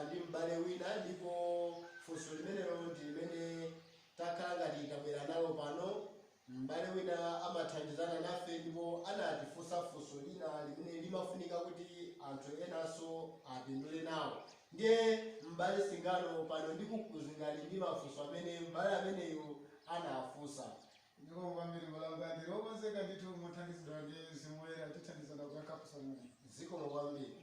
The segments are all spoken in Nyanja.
ndi m'bale wina ndipo funso limenelo ndi limene takhala ngati tabwera nalo pano. M'bale wina amathandizana nafe ndipo anatifunsa funso lina limene limafunika kuti anthu enanso apindule nawo. Ndiye m'bale Singano pano ndikukuzingani ndi mafunso amene m'bale ameneyo anafunsa. Ndiko kwambiri malamba ndi lokonzeka ndithu mothandizidwa ndi Mzimu Woyera tithandizana kuyankha funso limene. Zikomo kwambiri.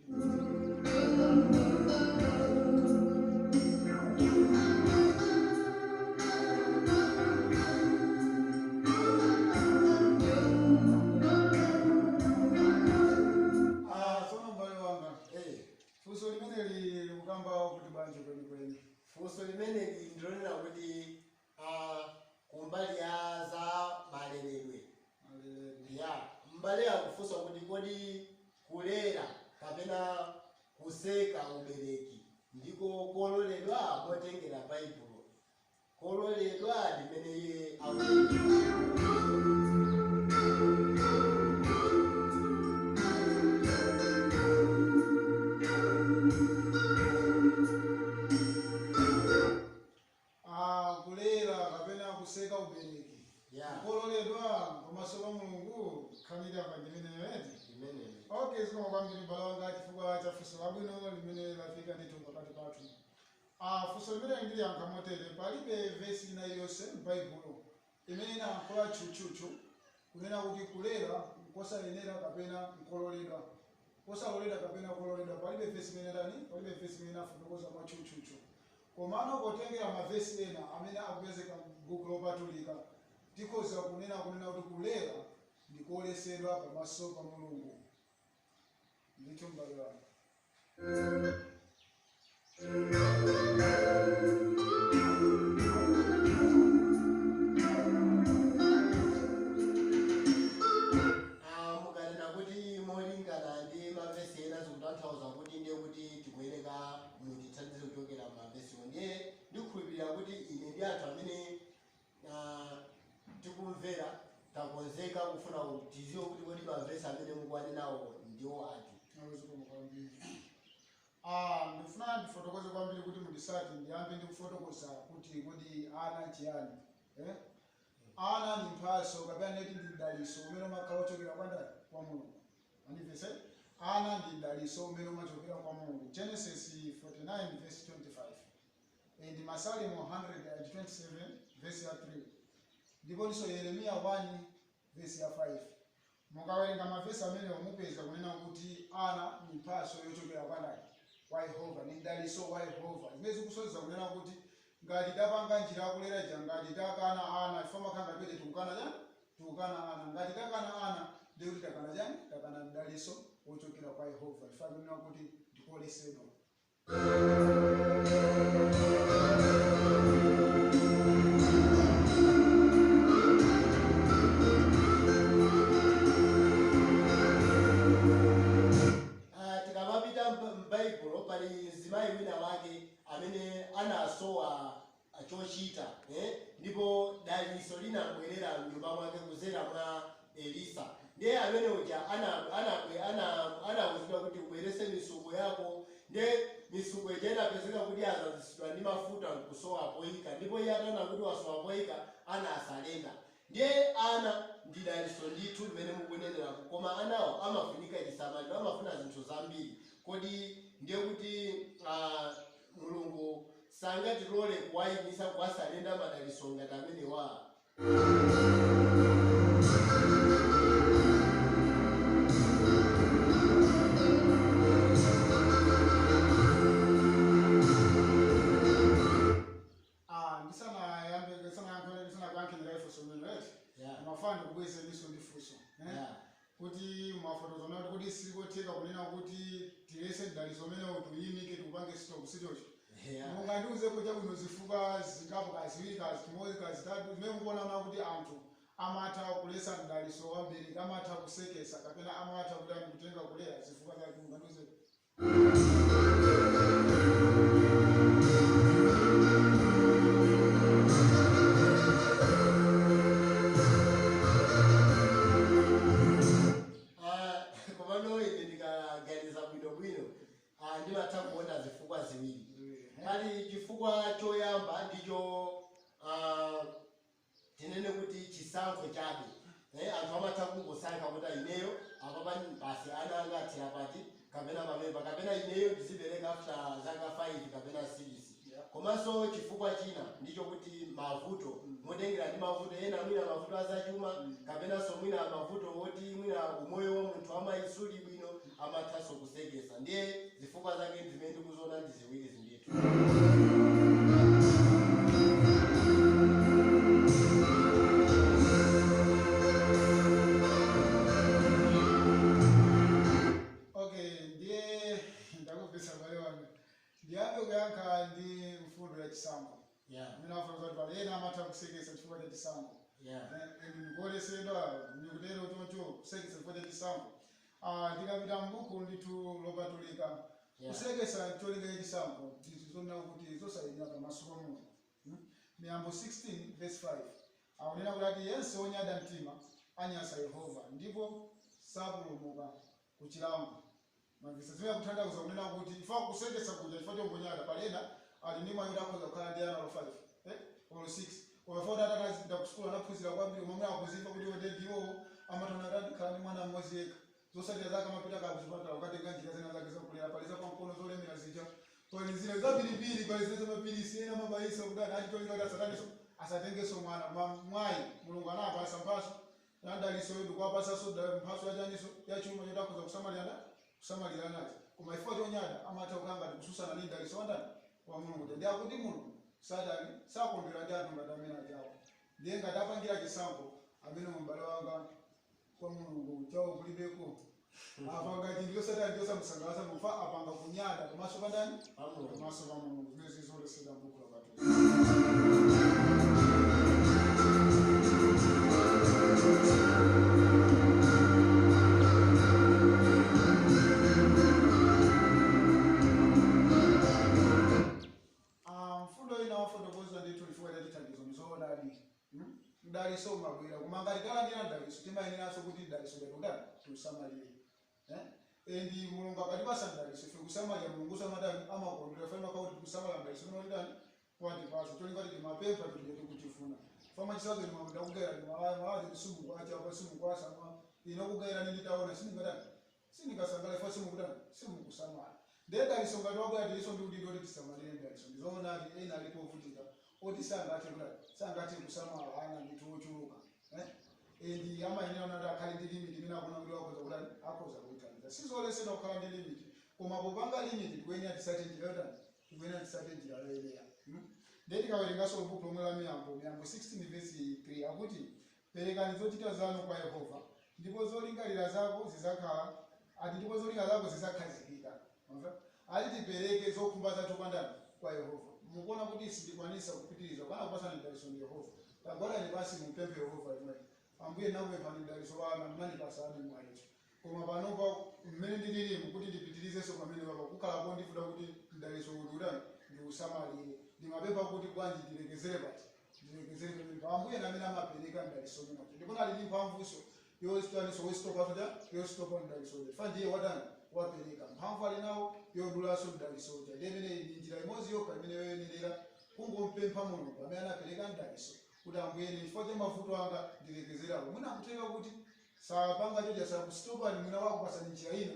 Funso limeneli likukamba kuti bwanji kwenikweni. Funso limeneli ndilonena kuti kumbali ya za maleredwe. Ya m'bale akufunsa kuti kodi kulera kapena kuseka ubereki ndiko kololedwa motengera Baibulo. Kololedwa limene iye kulera kapena kuseka ubereki. Kololedwa pamaso pa Mulungu khanira pa ndimeneyo eti. Okay, zikomo kwambiri m'bale wanga chifukwa cha funso labwino limene lafika ndithu pakati pathu. Funso limene ndiliyankha motere, palibe vesi ina iliyonse m'Baibulo imene inayankhula tchutchutchu kunena kuti kulera kosayenera kapena kololedwa. Kosaloleda kapena kololedwa, palibe vesi imene palibe vesi imene inafotokoza mwa tchutchutchu. Komano potengera mavesi ena amene akupezeka m'buku lopatulika tikhoza kunena kuti kulera ndikoletsedwa pamaso pa Mulungu. Ndithu m'bale wanga. mukanena kuti molingana ndi mavesi ena zikutanthauza kuti ndiye kuti tikuyerenga mutithandize kuchokera mavesiwo. Ndiye ndikukhulupirira kuti ine ndi anthu amene tikumvera takonzeka kufuna tiziwe kuti kodi mavesi amene mukuwane nawo ndiwo ati. Ndifuna ndifotokoze kwambiri kuti mundisati ndiyambe ndikufotokoza kuti kodi ana chiyani. Ana ni mphaso kapena neti ndi mdaliso umene umakhala uchokera kwa Mulungu. Andimvese? Ana ndi mdaliso umene umachokera kwa Mulungu. Genesis 49 verse 25. Ndi Masalimo 127 verse ya 3. Ndipo ndiso Yeremiya 1 verse ya 5. Mukawerenga mavesi amene mupeza kunena kuti ana ni mphaso yochokera kwa Yehova, ni mdaliso wa Yehova. Zimene zikusonyeza kunena kuti ngati tapanga njira yakulera ija, ngati takana ana ifama khanga pete tukana ana, ngati takana ana ndiye kuti takana chani, takana mdaliso wochokera kwa Yehova. Ifama kunena kuti ndikoletsedwa. Tikamapita m'Baibulo pali mzimayi wina wake amene anasowa chochita ndipo daliso linabwerera m'nyumba mwake kudzera mwa Elisa. Ndiye amene uja anawuzidwa kuti ubwerese misuko yako. Ndiye misuko ija inapezeka kuti azazisidwa ndi mafuta kusowa poyika, ndipo iye ataona kuti wasowa poyika anasalenda. Ndiye ana ndi daliso ndithu limene mukunenera, koma anawo amafunika chisamaliro, amafuna zinthu zambiri. Kodi ndiye kuti Mulungu sangatilole kuwayimisa kuwasalenda madaliso ngati amene wa. Mafano kubweza liso ndifuso. Kuti mafoto zona kuti sikotheka kunena kuti tilese daliso mene utuyimike tupange stop sidocho. Mungandiuze kuti unozifuka zikapo kaziwiri kazimozi kazitatu zimene mukuona kuti anthu amatha kulesa daliso wambiri, amatha kusekesa kapena amatha kutenga kulera zifuka zake. Mungandiuze komano ine ndikaganiza bwino ndimatha kuona zifukwa ziwiri. Kali chifukwa choyamba ndicho tinene kuti chisankho chabe. Anthu amatha kungosankha kuti ineyo apa basi ana anga athera pati kapena pamemba kapena ineyo ndizibereka after zaka 5 kapena 6. Komanso chifukwa china ndicho kuti mavuto modengera ndi mavuto ena mwina mavuto azachuma kapena so mwina mavuto woti mwina umoyo wa munthu amaisuli bwino amathaso kusekesa. Ndiye zifukwa zake ndimene ndikuziona ndi ziwiri zinditu. Ndiyabe kuyankha ndi mfundo ya chisankho. Mina afunza kuti palena amatha kusekesa chifukwa cha chisankho. Ndikuolesedwa ndikutero choncho kusekesa chifukwa cha chisankho. Ndikapita m'buku ndithu lopatulika. Kusekesa cholinga cha chisankho tizona kuti zosayimira pamaso pa Mulungu. Miyambo 16 verse 5. Akunena kuti yense onyada mtima anyansa Yehova ndipo sapulumuka ku chilango. Mavisa zimene kutanthauza kunena kuti ifa kusekesa kuja chifukwa chongonyada palena ali ndi mwayi akhoza kukhala ndi ana 5 or 6 ukafa atazipita ku sukulu anaphunzira kwambiri momwe akuziva kuti wode ndiwo amatona khala ndi mwana mmodzi yekha zosatira zake amapita kuchipatala ukatenga njira zina zake zakulera paliza kwa mkono zolemera zija pali zina zapilipili pali zina zamapilisi ena mabaisa kuti achitolinga kuti asataniso asatengeso mwana mwayi Mulungu anapasa mphaso nadaliso yedu kwapasa soda mphaso yachaniso yachuma chotakhoza kusamalira nacho koma ifo chonyada amatha kukanga kususana ndi daliso wandani kwa Mulungu ndi akuti Mulungu sadani sakondwera ndi anthu ngati amene achawo ndiye ngati apangira chisankho amene m'bale wanga kwa Mulungu chawo kulibeko apanga chinthu satani chosamusangalatsa mufa apanga kunyada komanso pandani komanso pa Mulungu zimene zizolesera m'buku la Daliso mabwera kumangalikala ndi daliso timayeneraso kuti daliso yatodani tusamalire endi Mulungu akatipasa daliso ife kusamalira Mulungu samadani amakondwera fema kuti kusamalira daliso nodani kwati paso tolinga kuti mapempa tulete kutifuna fama chisazo ni mamuda kugera ni malazi kusumu kwacha kwa sumu kwasa inokugera ni nditaona siningada siningasangala fa sumu kudani simu kusamala de daliso ngatwa kwa daliso ndi kuti tisamalire daliso ndizona ndi ena alipovutika oti sangati kusamala ana nditochuluka endi amayenera nati akhale ndi limit imene akuna kuti akhoza kuyitanira sizolesedwa kukhala ndi limit koma popanga limit tikuyenya tisate njira yotani tikuyenya tisate njira yoyenera ndiye tikawerengaso buku lomwe la miyambo 16 verse 3 akuti perekani zochita zanu kwa Yehova ndipo zolingalira zako zizakhala ati ndipo zolingalira zako zizakhazikika ati tipereke zokhumba zathu pandani kwa Yehova mukuona kuti sindikwanisa kupitiriza kana kupasa ndaliso ndi Yehova tagwada ni basi mupempe Yehova imwe ambuye nawe pani ndaliso bana mani pasane mwacho koma panopa mmene ndililimu kuti ndipitirizeso pamene baba kukhala ko ndifuta kuti ndaliso udurani ndi usamalire ndimapempa kuti bwanji ndilekezere pati ndilekezere pamene ambuye namene amapereka ndaliso mwina ndipo nali ndi mphamvuso yositaniso wesitopa soja yositopa ndaliso fa ndiye wadani wapereka mphamvu ali nawo yodulaso ndaliso ja ndemene ndi njira imodzi yokha imene yoyenera kungompempha Mulungu amene anapereka ndaliso kuti ambuye chifukwa cha mavuto anga ndilekezerawo mwina kutenga kuti sapanga choja sakusitopa ni mwina wako pasani njira ina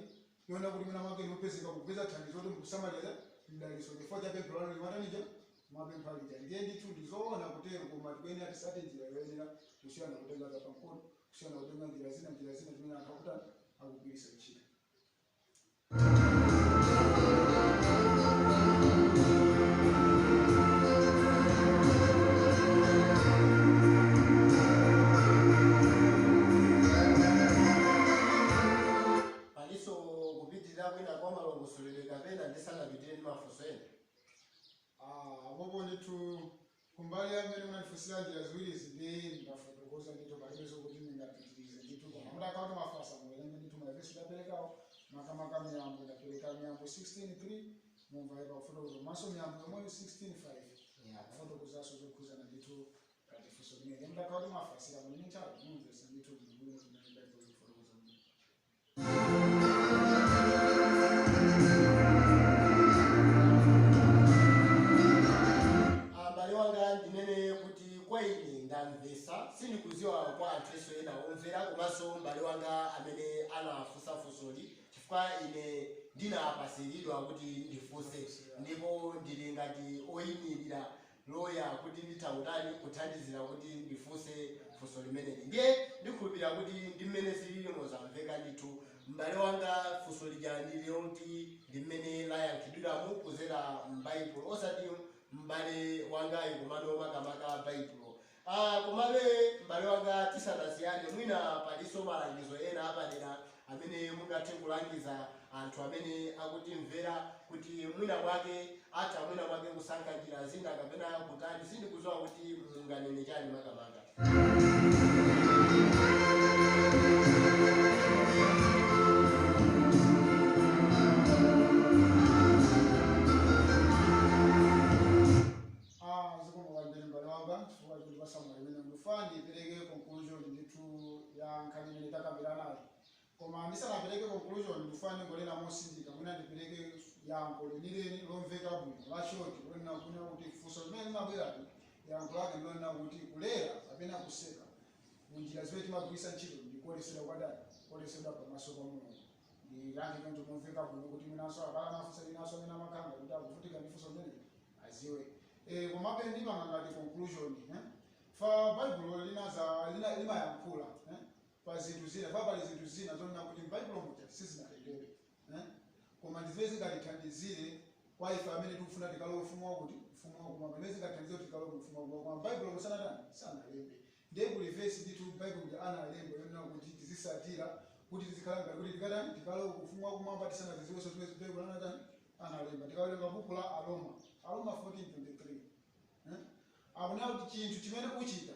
yona kuti mwina mwake inopezeka kupeza thandizo kuti mukusamalira ndaliso chifukwa cha pempho lanu limatanija mapempha lija ndiye ndithu ndizoona kutero koma tikuyenera tisate njira yoyenera kusiyana kutenga za pamkono kusiyana kutenga njira zina zimene anthu akutani akugwiritsa ntchito. Kumbali amene munafusira njira ziwiri zimene ndafotokoza ndito palibezo kuti ndingapitirize ndito koma mudakaona mafasa muwerenge ndito mavesi ndaperekawo makamaka miyambo ndapereka miyambo 16:3 mumva pakufotokoza maso miyambo yomwe 16:5 akufotokozaso zokhuzana ndito katifuso limene mudakaona mafasira mwene nthawi mumvesa ndito bwino ndafotokoza kudziwa kwa anthu enso ena omvera komanso m'bale wanga amene anafunsa funsoli chifukwa ine ndinapasiridwa kuti ndifunse ndipo ndili ngati oyimirira loya kuti ndithautani kuthandizira kuti ndifunse funso limeneli. Ndiye ndikhulupirira kuti ndi mmene zililimo zamveka ndithu m'bale wanga funso lija ndililoti ndi mmene layankhidwiramo kuzera m'baibulo osati m'bale wangayo komano makamaka baibulo. Komabe m'bale wanga tisanasiyane mwina palinso malangizo ena apadera amene mungathe kulangiza anthu amene akutimvera kuti mwina mwake atha mwina mwake kusankha njira zina kapena kutani sindikudziwa kuti munganene chani makamaka. Koma ndisanapereke conclusion ndifane ngolera mosindika mwina ndipereke yankho lenileni lomveka bwino lachoti lona kuti funso limene limabwera yankho lake lona kuti kulera kapena kuseka munjira zimene timagwiritsa ntchito ndikuonesedwa kwadani kuonesedwa pamaso pa Mulungu. Ndiyankhe choncho momveka bwino kuti mwinanso abale amafunsa linanso amene amakhanga kuti akuvutika ndi funso limene aziwe. Komabe ndipanga ngati conclusion fa baibulo limayankhula pa zinthu zina pali zinthu zina zonena kuti m'baibulo muja sizinalembedwe koma ndizimene zingatithandizire kwa ife amene tikufuna tikalowe ufumu wakuti ufumu wakumwamba imene zingatithandizire kuti tikalowe ufumu wakumwamba koma m'baibulo musanatani sanalembe. Ndiye kuli vesi ndithu m'baibulo muja analemba yonena kuti tizisatira kuti tizikhala ngati kuti tikatani tikalowe ufumu wakumwamba tisanaziziwenso zimene m'baibulo anatani analemba. Tikawerenga buku la Aroma 14:23 akunena kuti chinthu chimene uchita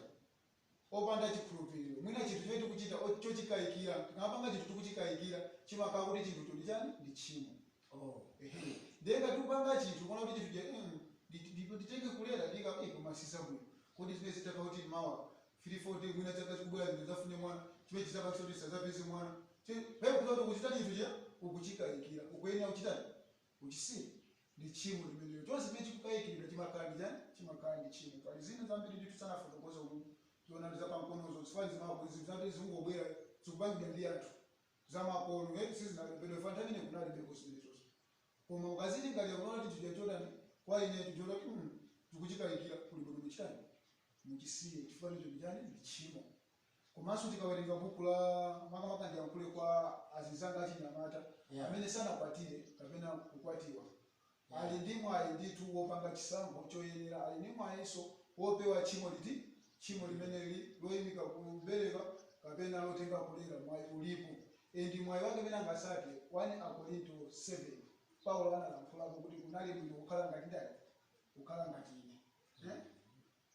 opanda chikhulupiriro mwina chinthu chimene tikuchita chochikayikira tikapanga chinthu tikuchikayikira chimakhala kuti chinthu choti chani ndi tchimo. Ndiye ngati upanga chinthu kuona kuti chinthu nditenge kulera masisa bwino kodi zimene zitaka kuti mawa 340 mwina chaka chikubwera ndizafune mwana chimene chitaka kuti sazapeze mwana pepo kuti ukuchita chinthu ukuchikayikira ukuyenera kuchitani uchisiya ndi tchimo limenelo. Chonse chimene chikukayikira chimakhala ndi chani chimakhala ndi tchimo. Pali zina zambiri ndithu sanafotokoza kuti tiona ndizapamkonozo zifani zimene zingobwera zikupangidwa ndi anthu zamakono sizinalembedwe fantamine kunalembeko zimenezonso koma ukaziti ngati akuona kuti chinthu chodani kwa ine tichoda tikuchikayikira kuli bwino muchitani muchisiye chifukwa icho ndichani ndi tchimo. Komanso tikawerenga buku la makamaka ndiyankhule kwa azizanga achinyamata amene sanakwatire kapena kukwatiwa ali ndi mwayi ndithu wopanga chisankho choyenera ali ndi mwayinso wopewa tchimo limeneli loyimika kubereka kapena lotenga kulera mwayi ulipo. Ndi mwayi wake amene angasake 1 Akorinto 7 Paulo analankhulapo kuti kunali bwino kukhala ngati ndani kukhala ngati ine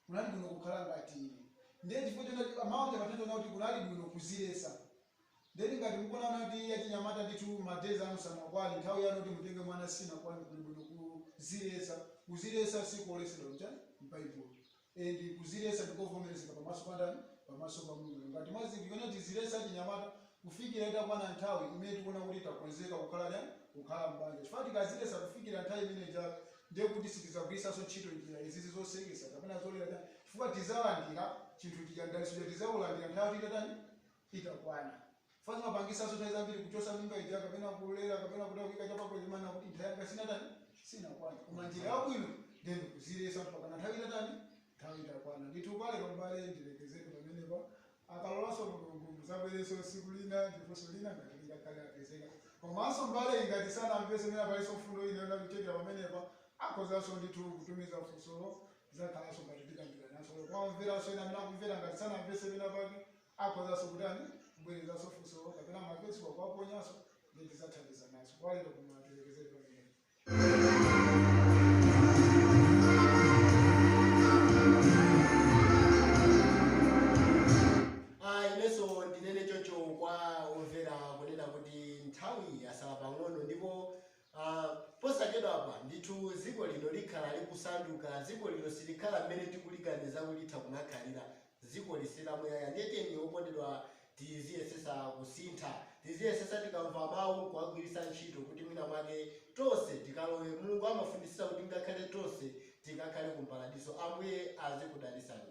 kunali bwino kukhala ngati ine. Ndiye chifukwa choti amawu amatenda kuti kunali bwino kuzilesa. Ndiye ngati mukuona kuti yachinyamata ndithu madeza amusanakwana nthawi yano kuti mutenge mwana sina kwani kuli bwino kuzilesa sikuolesedwa mchani m'baibulo. Ndi kuzilesa ndikovomerezeka pamaso pa ndani pamaso pa Mulungu. Ngati mwazindikira kuti zilesa chinyamata kufikira itakwana nthawi imene tikuona kuti takonzeka kukhala mbanja chifukwa tikazilesa kufikira nthawi imene ndiye kuti sitizagwiritsanso ntchito njira izizi zosekesa kapena zolera chifukwa tizalandira chinthu chijandaliso tizaulandira nthawi itakwana. Fasi mapangisanso nthawi zambiri kuchosa mimba ija kapena kulera kapena kutakika chapako chimana kuti nthawi yanga sinakwana koma njira yabwino ndiye kuzilesa mpaka nthawi itakwana. Ndithu pale pambale ndilekezeke pamenepa akalolanso Mulungu zabwereso siku lina ndiponso lina ngati lingakale apezeka. Komanso mbale ingati sanamvese mene apaliso mfundo ine yona kuchekera pamenepa akozanso ndithu kutumiza funsolo zakhalanso ngati tikambiranaso kwamveranso ina amene akumvera ngati sanamvese mene apake akozanso kutani kubwerezanso funsolo kapena mapesi kwakuaponyanso ngati zathandiza naso kwalero kumatilekezeke pamenepa. Ineso ndinene choncho kwa omvera kunena kuti nthawi yasala pang'ono ndipo posachedwa apa ndithu dziko lino likhala likusanduka dziko lino silikhala mmene tikuliganiza kulitha kumakhalira dziko lisilamuyaya. Ndiye tiyeni okondedwa tiziyesesa kusintha tiziyesesa tikamva mawu kuwagwiritsa ntchito kuti mwina mwake tonse tikalowe. Mulungu amafundisisa kuti ngakhale tonse tikakhale kumparadiso. Ambuye azikudalisani.